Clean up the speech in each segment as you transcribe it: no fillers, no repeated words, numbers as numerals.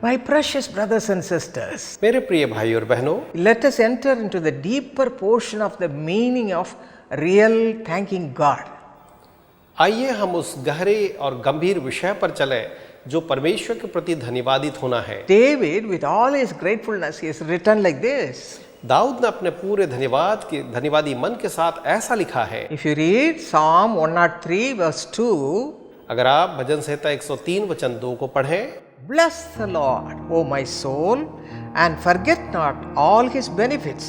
My precious brothers and sisters, मेरे प्रिय भाई और बहनों, let us enter into the deeper portion of the meaning of real thanking God. आइए हम उस गहरे और गंभीर विषय पर चलें जो परमेश्वर के प्रति धन्यवादित होना है। David, with all his gratefulness, he has written like this. Dawood ने अपने पूरे धन्यवादी मन के साथ ऐसा लिखा है। If you read Psalm 103 verse 2, अगर आप भजन संहिता 103 वचन 2 को पढ़ें, bless the Lord, O my soul, and forget not all his benefits.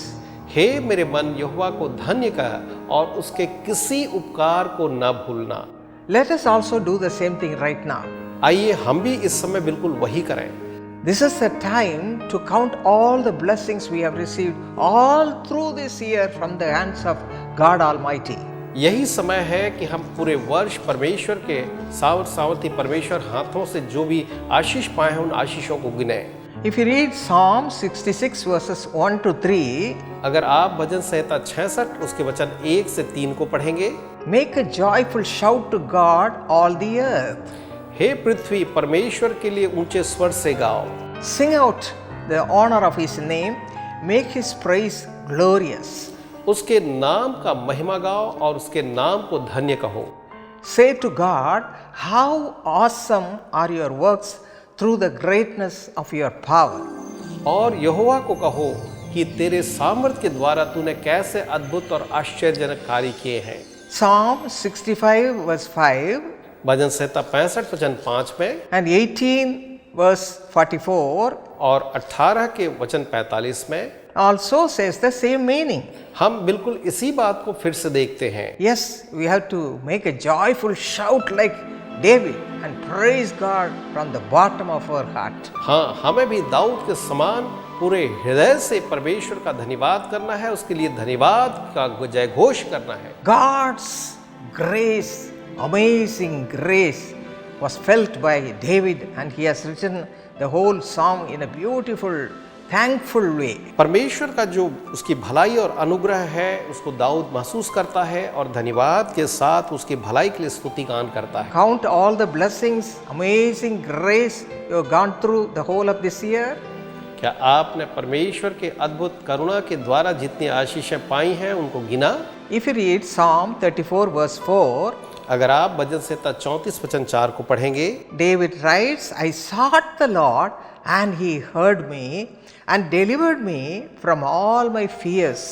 हे मेरे मन यहोवा को धन्य कह और उसके किसी उपकार को न भूलना। Let us also do the same thing right now. आइए हम भी इस समय बिल्कुल वही करें। This is the time to count all the blessings we have received all through this year from the hands of God Almighty. यही समय है कि हम पूरे वर्ष परमेश्वर के सामर्थी परमेश्वर हाथों से जो भी आशीष पाए हैं उन आशीषों को गिने। If you read Psalm 66 verses 1 to 3, अगर आप भजन संहिता 66 उसके वचन 1 से 3 को पढ़ेंगे, make a joyful shout to God all the earth. हे पृथ्वी परमेश्वर के लिए ऊंचे स्वर से गाओ। Sing out the honor of his name, make his praise glorious. उसके नाम का महिमा गाओ और उसके नाम को धन्य कहो। Say to God, how awesome are your works through the greatness of your power. और यहोवा को कहो कि तेरे सामर्थ्य के द्वारा तूने कैसे अद्भुत और आश्चर्यजनक कार्य किए हैं। Psalm 65 verse 5 भजन संहिता 65 वचन 5 में and 18 verse 44 और 18 के वचन 45 में also says the same meaning. हम बिल्कुल इसी बात को फिर से देखते हैं। Yes, we have to make a joyful shout like David and praise God from the bottom of our heart. हाँ, हमें भी दाऊद के समान पूरे हृदय से परमेश्वर का धन्यवाद करना है, उसके लिए धन्यवाद का जय घोष करना है। God's grace, amazing grace was felt by David and he has written the whole psalm in a beautiful, thankful way. परमेश्वर का जो उसकी भलाई और अनुग्रह है उसको दाऊद महसूस करता है और धन्यवाद के साथ उसकी भलाई के लिए स्तुतिगान करता है। Count all the blessings, amazing grace you have gone through the whole of this year. क्या आपने परमेश्वर के अद्भुत करुणा के द्वारा जितनी आशीषें पाई हैं उनको गिना? If you read Psalm 34 verse 4, अगर आप भजन संहिता 34 वचन 4 को पढ़ेंगे, David writes, I sought the Lord and he heard me and delivered me from all my fears.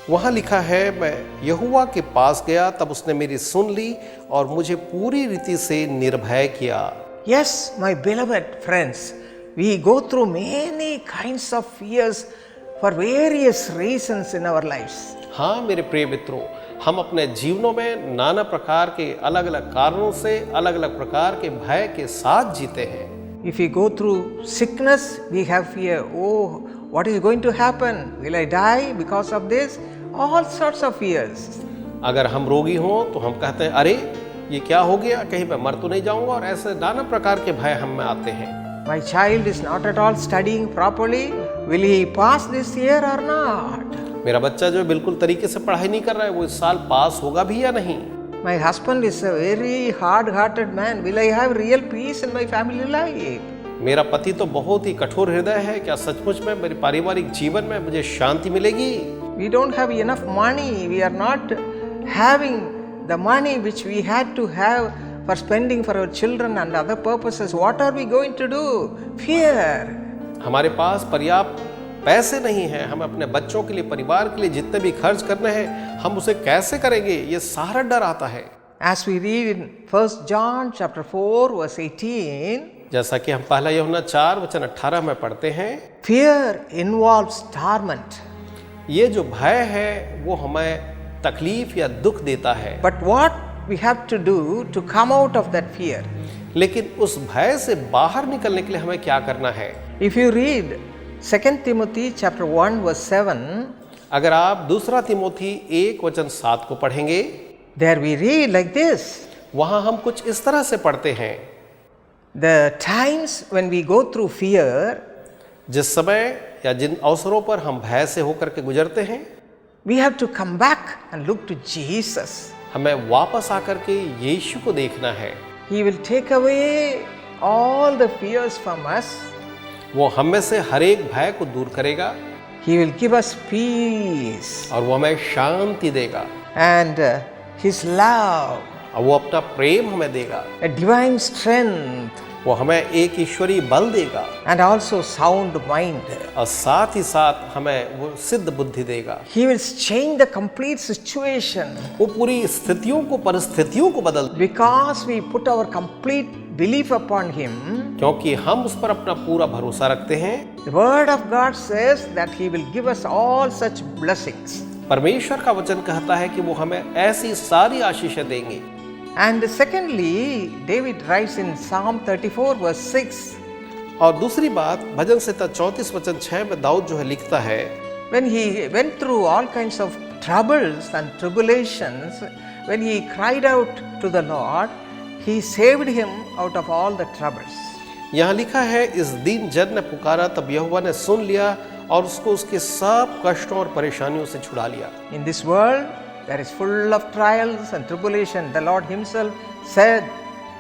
वहाँ लिखा है, मैं यहोवा के पास गया तब उसने मेरी सुन ली और मुझे पूरी रीति से निर्भय किया। Yes, my beloved friends, we go through many kinds of fears for various reasons in our lives. हाँ मेरे प्रिय मित्रों, हम अपने जीवनों में नाना प्रकार के अलग अलग कारणों से अलग अलग प्रकार के भय के साथ जीते हैं। If we go through sickness, we have fear. Oh, what is going to happen? Will I die because of this? All sorts of fears. अगर हम रोगी हों तो हम कहते हैं, अरे ये क्या हो गया, कहीं मैं मर तो नहीं जाऊंगा, और ऐसे नाना प्रकार के भय हम में आते हैं। My child is not at all studying properly. Will he pass this year or not? मेरा बच्चा जो बिल्कुल तरीके से पढ़ाई नहीं कर रहा है वो इस साल पास होगा भी या नहीं। My husband is a very hard-hearted man. Will I have real peace in my family life? मेरा पति तो बहुत ही कठोर हृदय है, क्या सचमुच में मेरे पारिवारिक जीवन में मुझे शांति मिलेगी? We don't have enough money. We are not having the money which we had to have for spending for our children and other purposes. What are we going to do? Fear. हमारे पास पर्याप्त पैसे नहीं हैं, हम अपने बच्चों के लिए, परिवार के लिए जितने भी खर्च करने हैं हम उसे कैसे करेंगे, ये सारा डर आता है। As we read in 1 John chapter 4 verse 18, जैसा कि हम पहला यूहन्ना 4 वचन 18 में पढ़ते हैं, fear involves torment. ये जो भय है वो हमें तकलीफ या दुख देता है। But what we have to do to come out of that fear? लेकिन उस भय से बाहर निकलने के लिए हमें क्या करना है? If you read 2 Timothy chapter 1 verse 7, अगर आप 2 तिमोथी 1 वचन 7 को पढ़ेंगे, there we read like this. वहां हम कुछ इस तरह से पढ़ते हैं, The times when we go through fear, जिस समय या जिन अवसरों पर हम भय से होकर के गुजरते हैं, we have to come back and look to Jesus. हमें वापस आकर के यीशु को देखना है। He will take away all the fears from us. वो हम में से हर एक भय को दूर करेगा He will give us peace और वो हमें शांति देगा and His love, और वो अपना प्रेम हमें देगा, a divine strength, वो हमें एक ईश्वरीय बल देगा and also sound mind. और साथ ही साथ हमें वो सिद्ध बुद्धि देगा। He will change the complete situation वो पूरी स्थितियों को, परिस्थितियों को बदल दे, because we put our complete belief upon Him. क्योंकि हम उस पर अपना पूरा भरोसा रखते हैं। The Word of God says that He will give us all such blessings. परमेश्वर का वचन कहता है कि वो हमें ऐसी सारी आशीषें देंगे। And secondly, David writes in Psalm 34 verse 6, और दूसरी बात, भजन संहिता 34 वचन 6 में दाऊद जो है लिखता है, when he went through all kinds of troubles and tribulations, when he cried out to the Lord, He saved him out of all the troubles. यहाँ लिखा है, इस दिन जन ने पुकारा तब यहोवा ने सुन लिया और उसको उसके सब कष्टों और परेशानियों से छुड़ा लिया। In this world, there is full of trials and tribulation. The Lord Himself said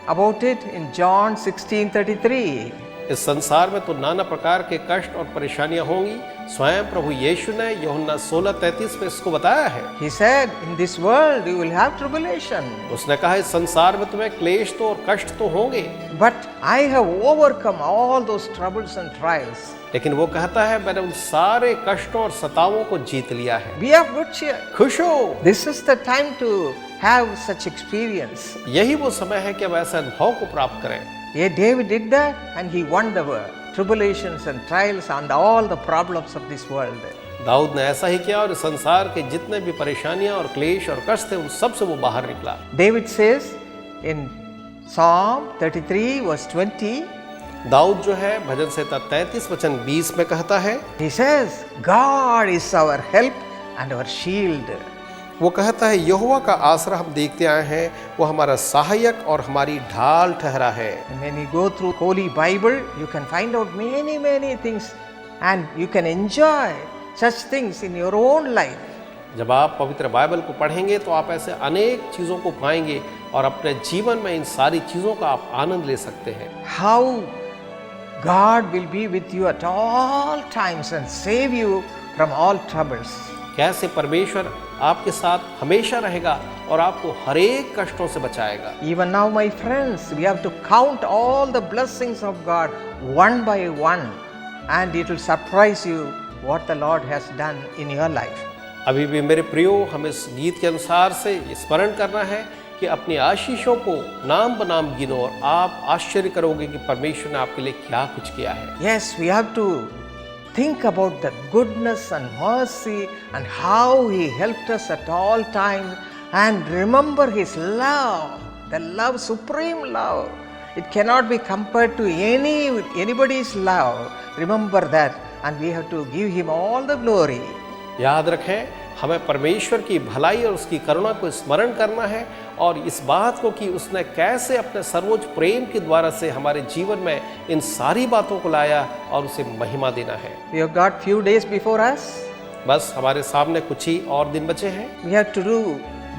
about it in John 16:33. इस संसार में तो नाना प्रकार के कष्ट और परेशानियां होंगी। स्वयं प्रभु यीशु ने यूहन्ना 16:33 में इसको बताया है। He said, in this world you will have tribulation. उसने कहा, इस संसार में तुम्हें क्लेश तो और कष्ट तो होंगे, But I have overcome all those troubles and trials. लेकिन वो कहता है, मैंने उन सारे कष्टों और सतावों को जीत लिया है। Be of good cheer. खुश हो। This is the time to have such experience. यही वो समय है कि हम ऐसे अनुभव को प्राप्त करें। Yeah, David did that and he won the tribulations and trials and all the problems of this world. Dawood ने ऐसा ही किया और इस संसार के जितने भी परेशानियां और क्लेश और कष्ट थे, उन सब से वो बाहर निकला। David says in Psalm 33 verse 20, Dawood जो है भजन संहिता 33 वचन 20 में कहता है, he says, God is our help and our shield. वो कहता है, यहोवा का आसरा हम देखते आए हैं, वो हमारा सहायक और हमारी ढाल ठहरा है। And when you go through Holy Bible, you can find out many things and you can enjoy such things in your own life. जब आप पवित्र बाइबल को पढ़ेंगे तो आप ऐसे अनेक चीज़ों को पाएंगे और अपने जीवन में इन सारी चीज़ों का आप आनंद ले सकते हैं। How God will be with you at all times and save you from all troubles. कैसे परमेश्वर आपके साथ हमेशा रहेगा और आपको हर एक कष्टों से बचाएगा। Even now, my friends, we have to count all the blessings of God one by one, and it will surprise you what the Lord has done in your life. अभी भी मेरे प्रियो, हम इस गीत के अनुसार से स्मरण करना है कि अपनी आशीषों को नाम बनाम गिनो और आप आश्चर्य करोगे कि परमेश्वर ने आपके लिए क्या कुछ किया है। Yes, we have to think about the goodness and mercy and how He helped us at all times, and remember His love, the love, supreme love. It cannot be compared to anybody's love. Remember that, and we have to give Him all the glory. याद रखें, हमें परमेश्वर की भलाई और उसकी करुणा को स्मरण करना है और इस बात को कि उसने कैसे अपने सर्वोच्च प्रेम के द्वारा से हमारे जीवन में इन सारी बातों को लाया और उसे महिमा देना है। We have got few days before us. बस हमारे सामने कुछ ही और दिन बचे हैं। We have to do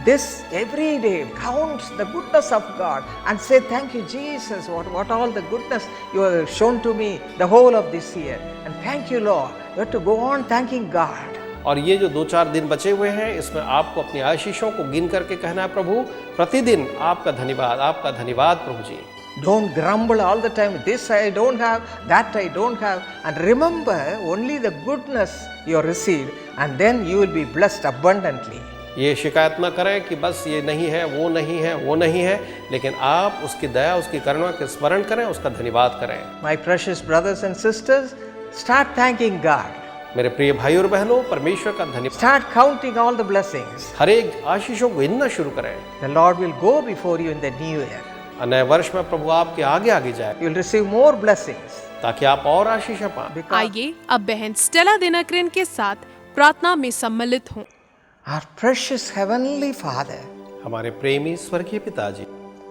this every day. Count the goodness of God and say, thank you, Jesus, what all the goodness you have shown to me the whole of this year. And thank you, Lord. You have to go on thanking God. और ये जो 2-4 दिन बचे हुए हैं, इसमें आपको अपनी आशीषों को गिन करके कहना है, प्रभु प्रतिदिन आपका धन्यवाद प्रभु जी। Don't grumble all the time, this I don't have, that I don't have, and remember only the goodness you have received, and then you will be blessed abundantly. ये शिकायत ना करें कि बस ये नहीं है, वो नहीं है, वो नहीं है, लेकिन आप उसकी दया, उसकी करुणा के स्मरण करें, उसका धन्यवाद करें। My precious brothers and sisters, start thanking God. मेरे प्रिय भाई और बहनों, परमेश्वर का धन्यवाद। Start counting all the blessings. हर एक आशीषों को गिनना शुरू करें। The Lord will go before you in the new year. नए वर्ष में प्रभु आपके आगे आगे जाए। You will receive more blessings. ताकि आप और आशीषें पाएं। आइए अब बहन स्टेला दिनकरन के साथ प्रार्थना में सम्मिलित हों। Our precious heavenly Father, हमारे प्रेमी स्वर्गीय पिताजी,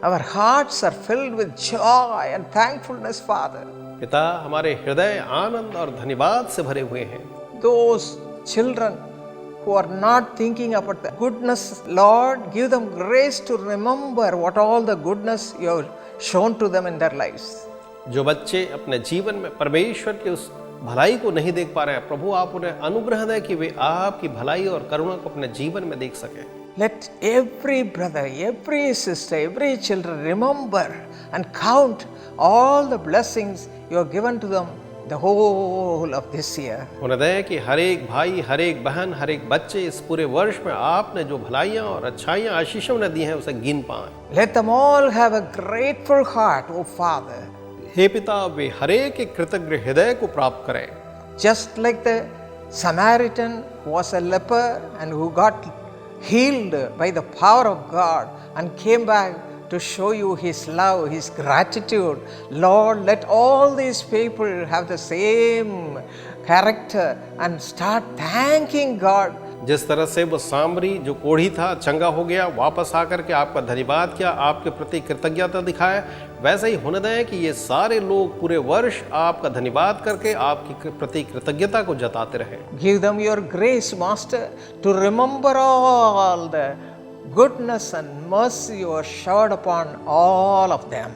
our hearts are filled with joy and thankfulness, Father. पिता, हमारे हृदय आनंद और धन्यवाद से भरे हुए हैं। Those children who are not thinking about the goodness, Lord, give them grace to remember what all the goodness you have shown to them in their lives. जो बच्चे अपने जीवन में परमेश्वर के उस भलाई को नहीं देख पा रहे हैं, प्रभु आप उन्हें अनुग्रह दें कि वे आपकी भलाई और करुणा को अपने जीवन में देख सकें। Let every brother, every sister, every children remember and count all the blessings you have given to them the whole of this year. उन्हें दें कि हर एक भाई, हर एक बहन, हर एक बच्चे इस पूरे वर्ष में आपने जो भलाइयाँ और अच्छाइयाँ आशीषों ने दी हैं उसे गिन पाएं। Let them all have a grateful heart, O Father. हे पिता, वे हर एक कृतज्ञ हृदय को प्राप्त करें। Just like the Samaritan who was a leper and who got healed by the power of God and came back to show you His love, His gratitude. Lord, let all these people have the same character and start thanking God. जिस तरह से वो सामरी जो कोढ़ी था चंगा हो गया, वापस आकर के आपका धन्यवाद किया, आपके प्रति कृतज्ञता दिखाया, वैसे ही होने दें कि ये सारे लोग पूरे वर्ष आपका धन्यवाद करके आपकी प्रति कृतज्ञता को जताते रहे। Give them your grace, Master, to remember all the goodness and mercy you have showered upon all of them.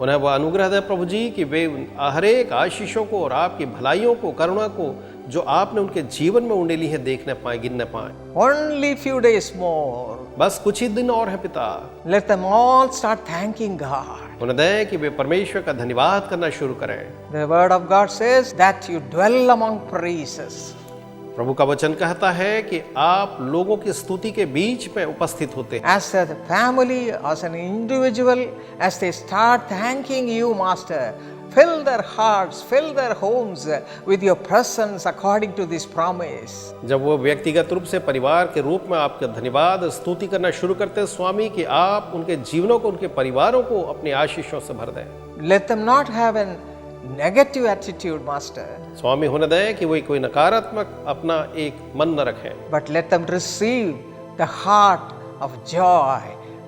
उन्हें वह अनुग्रह दे प्रभु जी कि वे हर एक आशीषों को और आपकी भलाइयों को, करुणा को जो आपने उनके जीवन में उंडेली है देखने पाए, गिनने पाए। Only few days more. बस कुछ ही दिन और है पिता। Let them all start thanking God. उन्हें दें कि वे परमेश्वर का धन्यवाद करना शुरू करें। The word of God says that you dwell among praises. प्रभु का वचन कहता है कि आप लोगों की स्तुति के बीच में उपस्थित होते हैं। As a family, as an individual, as they start thanking you, Master, fill their hearts, fill their homes with your presence according to this promise. जब वो व्यक्तिगत रूप से परिवार के रूप में आपका धन्यवाद स्तुति करना शुरू करते हैं स्वामी, कि आप उनके जीवनों को, उनके परिवारों को अपनी आशीषों से भर दें। Let them not have a negative attitude, Master, स्वामी होने दें कि वो कोई नकारात्मक अपना एक मन न रखें, but let them receive the heart of joy,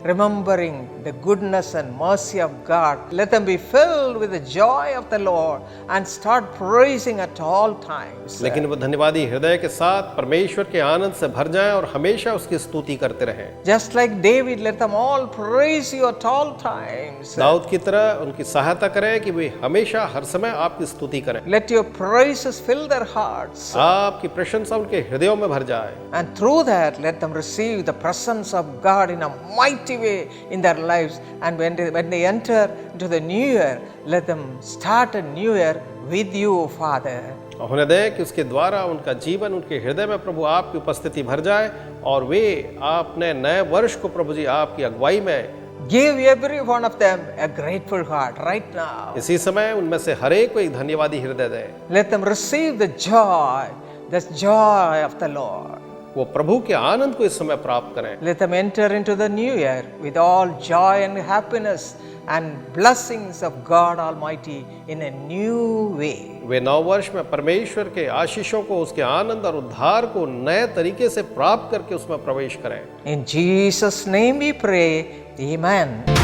remembering the goodness and mercy of God. Let them be filled with the joy of the Lord and start praising at all times. लेकिन वो धन्यवादी हृदय के साथ परमेश्वर के आनंद से भर जाएं और हमेशा उसकी स्तुति करते रहें। Just like David, let them all praise you at all times. Dawood की तरह उनकी सहायता करें कि वे हमेशा हर समय आपकी स्तुति करें। Let your praises fill their hearts. आपकी प्रशंसा उनके हृदयों में भर जाए। And through that, let them receive the presence of God in a mighty way in their lives. And when they enter into the new year, let them start a new year with you, Father. होने दें कि उसके द्वारा उनका जीवन, उनके हृदय में प्रभु आपकी उपस्थिति भर जाए और वे आपने नए वर्ष को प्रभु जी आपकी अगुवाई में Give every one of them a grateful heart right now. इसी समय उनमें से हर एक को एक धन्यवादी हृदय दें। Let them receive the joy of the Lord. वो प्रभु के आनंद को इस समय प्राप्त करें। Let them enter into the new year with all joy and happiness and blessings of God Almighty in a new way. वे नव वर्ष में परमेश्वर के आशीषों को, उसके आनंद और उद्धार को नए तरीके से प्राप्त करके उसमें प्रवेश करें। In Jesus' name we pray. Amen.